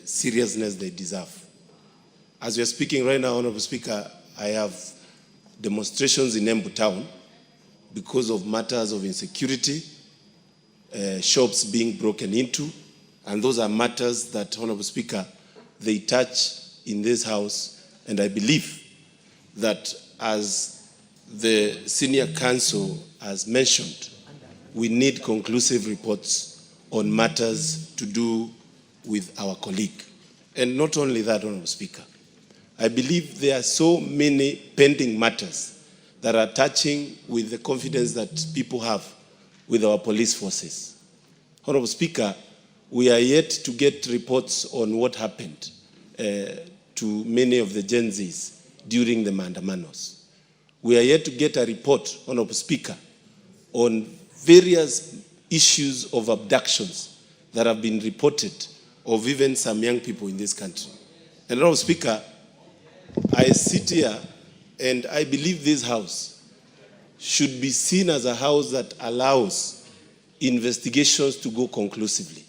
seriousness they deserve. As we are speaking right now, Honorable Speaker, I have demonstrations in Embu town because of matters of insecurity, shops being broken into, and those are matters that, Honorable Speaker, they touch in this House, and I believe that as the senior counsel has mentioned, we need conclusive reports on matters to do with our colleague. And not only that, Honorable Speaker, I believe there are so many pending matters that are touching with the confidence that people have with our police forces. Honorable Speaker, we are yet to get reports on what happened to many of the Gen Zs during the Mandamanos. We are yet to get a report, Honorable Speaker, on various issues of abductions that have been reported of even some young people in this country. And Honorable Speaker, I sit here and I believe this House should be seen as a House that allows investigations to go conclusively.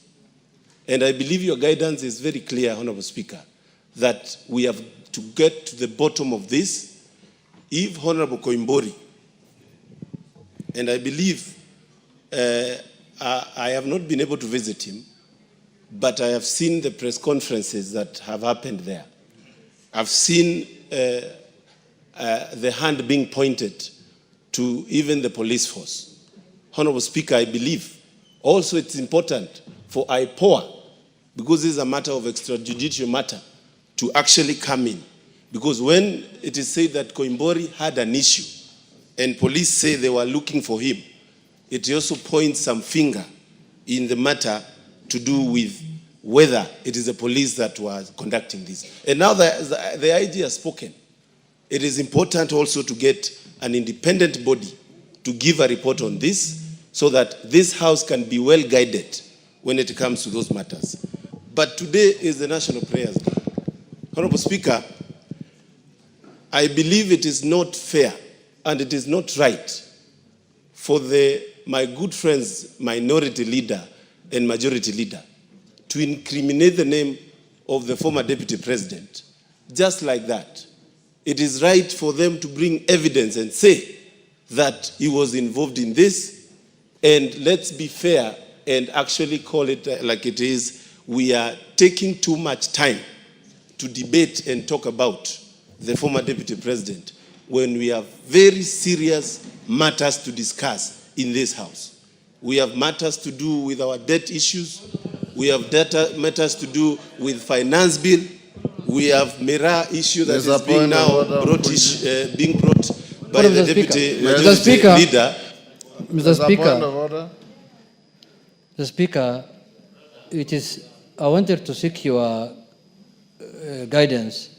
And I believe your guidance is very clear, Honorable Speaker, that we have to get to the bottom of this. If Honorable Koimbori, and I believe I have not been able to visit him, but I have seen the press conferences that have happened there. I've seen the hand being pointed to even the police force. Honorable Speaker, I believe also it's important for IPOA, because this is a matter of extrajudicial matter, to actually come in. Because when it is said that Koimbori had an issue and police say they were looking for him, it also points some finger in the matter to do with whether it is the police that was conducting this. And now the IG has spoken. It is important also to get an independent body to give a report on this so that this House can be well guided when it comes to those matters. But today is the National Prayers Day. Honorable Speaker, I believe it is not fair and it is not right for my good friends, minority leader and majority leader, to incriminate the name of the former deputy president just like that. It is right for them to bring evidence and say that he was involved in this, and let's be fair and actually call it like it is. We are taking too much time to debate and talk about the former deputy president when we have very serious matters to discuss in this House. We have matters to do with our debt issues. We have matters to do with finance bill. We have Mira issue that is being now being brought by the deputy majority leader. Mr. Speaker, Mr. Speaker, I wanted to seek your guidance,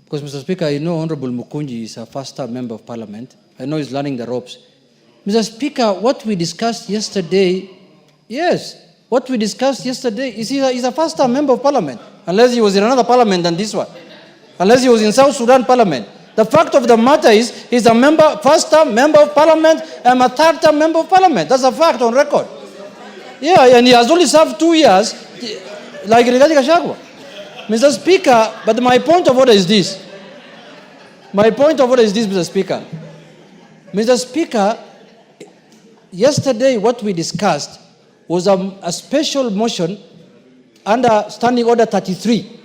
because, Mr. Speaker, I know Honorable Mukunji is a first-time member of Parliament. I know he's learning the ropes. Mr. Speaker, what we discussed yesterday, what we discussed yesterday is he's a first-time member of Parliament, unless he was in another parliament than this one, unless he was in South Sudan Parliament. The fact of the matter is he's a first-time member of Parliament and a third-time member of Parliament. That's a fact on record. Yeah, and he has only served 2 years, like GACHAGUA. Mr. Speaker, but my point of order is this. Mr. Speaker. Mr. Speaker, yesterday what we discussed was a special motion under Standing Order 33.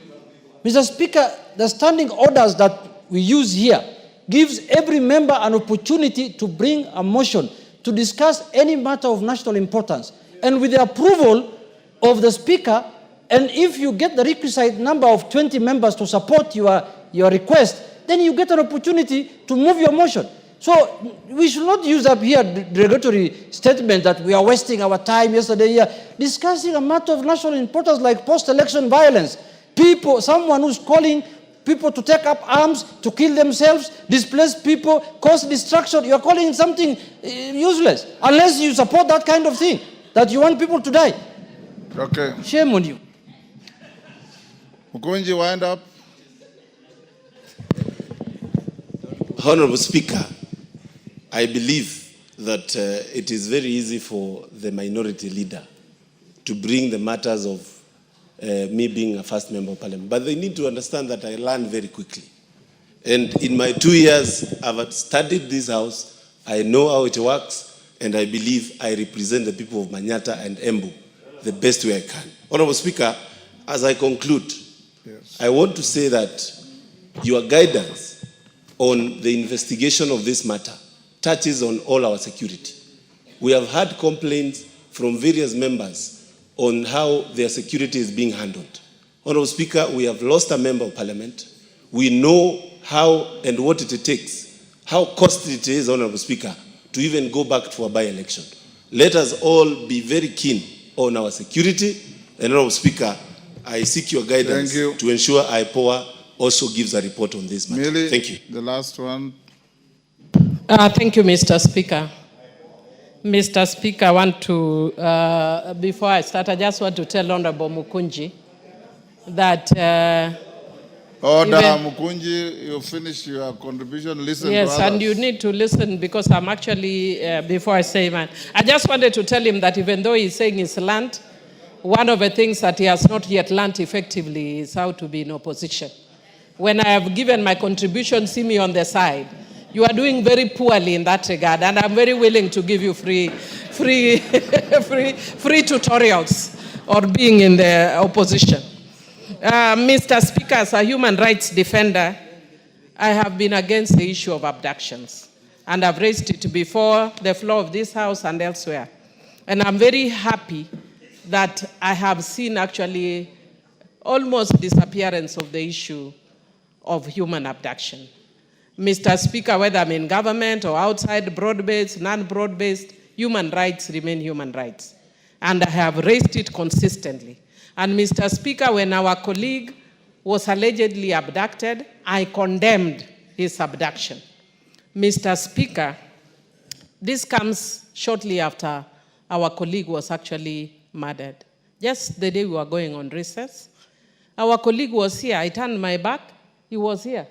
Mr. Speaker, the standing orders that we use here gives every member an opportunity to bring a motion to discuss any matter of national importance. And with the approval of the Speaker, and if you get the requisite number of 20 members to support your request, then you get an opportunity to move your motion. So we should not use up here the derogatory statement that we are wasting our time yesterday here discussing a matter of national importance like post-election violence. Someone who's calling people to take up arms, to kill themselves, displace people, cause destruction. You are calling something useless, unless you support that kind of thing, that you want people to die. Okay. Shame on you. Mukunji, wind up. Honorable Speaker, I believe that it is very easy for the minority leader to bring the matters of me being a first member of parliament. But they need to understand that I learn very quickly. And in my 2 years, I've studied this house, I know how it works, and I believe I represent the people of Manyata and Embu the best way I can. Honorable Speaker, as I conclude, yes, I want to say that your guidance on the investigation of this matter touches on all our security. We have had complaints from various members on how their security is being handled. Honorable Speaker, we have lost a member of parliament. We know how and what it takes, how costly it is, Honorable Speaker, to even go back to a by-election. Let us all be very keen on our security. And Honorable Speaker, I seek your guidance to ensure IPOA also gives a report on this matter. Merely thank you. The last one. Thank you, Mr. Speaker. Mr. Speaker, I want to, before I start, I just want to tell Honorable Mukunji that... Order, Mukunji, you finished your contribution. Listen yes, to others. and you need to listen because I'm actually, before I say man, I just wanted to tell him that even though he's saying he's learned, one of the things that he has not yet learned effectively is how to be in opposition. When I have given my contribution, see me on the side. You are doing very poorly in that regard, and I'm very willing to give you free tutorials or being in the opposition. Mr. Speaker, as a human rights defender, I have been against the issue of abductions, and I've raised it before the floor of this House and elsewhere. And I'm very happy that I have seen actually almost disappearance of the issue of human abduction. Mr. Speaker, whether I'm in government or outside, broad-based, non-broad-based, human rights remain human rights. And I have raised it consistently. And Mr. Speaker, when our colleague was allegedly abducted, I condemned his abduction. Mr. Speaker, this comes shortly after our colleague was actually murdered. Just the day we were going on recess, our colleague was here. I turned my back, he was here.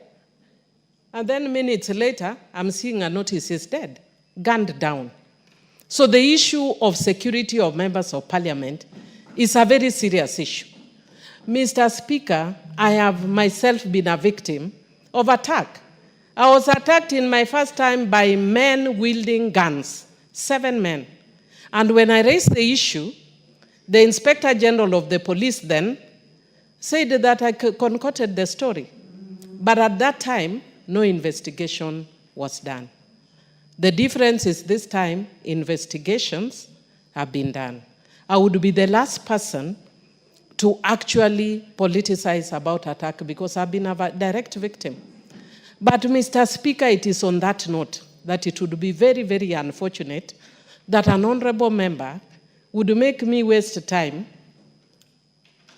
And then minutes later, I'm seeing a notice he's dead, gunned down. So the issue of security of members of parliament is a very serious issue. Mr. Speaker, I have myself been a victim of attack. I was attacked in my first time by men wielding guns, 7 men. And when I raised the issue, the Inspector General of the police then said that I concocted the story. But at that time, no investigation was done. The difference is this time, investigations have been done. I would be the last person to actually politicize about attack because I've been a direct victim. But Mr. Speaker, it is on that note that it would be very, very unfortunate that an honorable member would make me waste time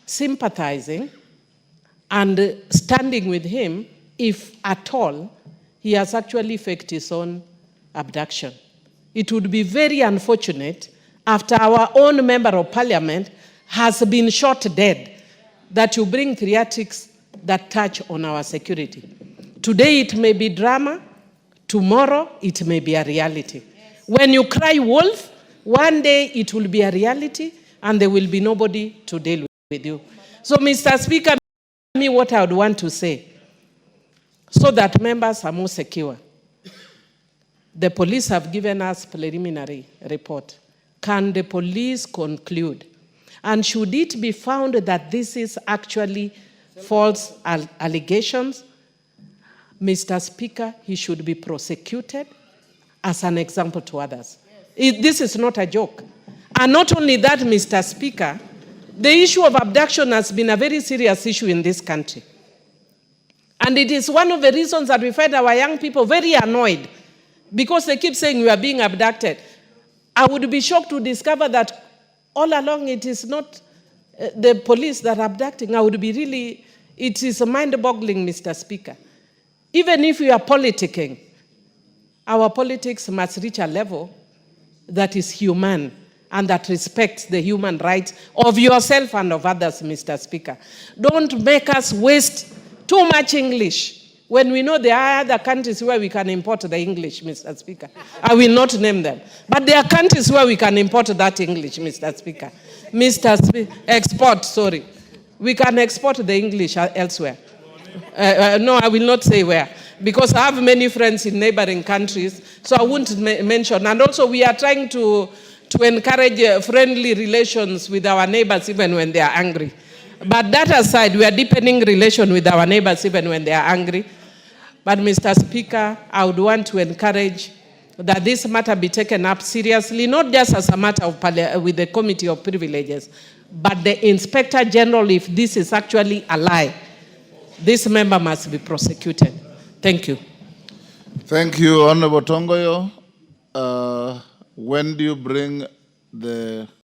sympathizing and standing with him if at all he has actually faked his own abduction. It would be very unfortunate after our own member of parliament has been shot dead that you bring theatrics that touch on our security. Today it may be drama, tomorrow it may be a reality. When you cry wolf, one day it will be a reality and there will be nobody to deal with you. So Mr. Speaker, me what I would want to say, so that members are more secure. The police have given us preliminary report. Can the police conclude? And should it be found that this is actually false allegations, Mr. Speaker, he should be prosecuted as an example to others. This is not a joke. And not only that, Mr. Speaker, the issue of abduction has been a very serious issue in this country. And it is one of the reasons that we find our young people very annoyed because they keep saying we are being abducted. I would be shocked to discover that all along it is not the police that are abducting. I would be really, it is mind-boggling, Mr. Speaker. Even if we are politicking, our politics must reach a level that is human and that respects the human rights of yourself and of others, Mr. Speaker. Don't make us waste too much English when we know there are other countries where we can import the English, Mr. Speaker. I will not name them. But there are countries where we can import that English, Mr. Speaker. Export, sorry. We can export the English elsewhere. No, I will not say where, because I have many friends in neighboring countries, so I won't mention. And also we are trying to encourage friendly relations with our neighbors even when they are angry. But that aside, we are deepening relation with our neighbors even when they are angry. But Mr. Speaker, I would want to encourage that this matter be taken up seriously, not just as a matter of with the Committee of Privileges, but the Inspector General, if this is actually a lie, this member must be prosecuted. Thank you. Thank you, Honorable Tongoyo. When do you bring the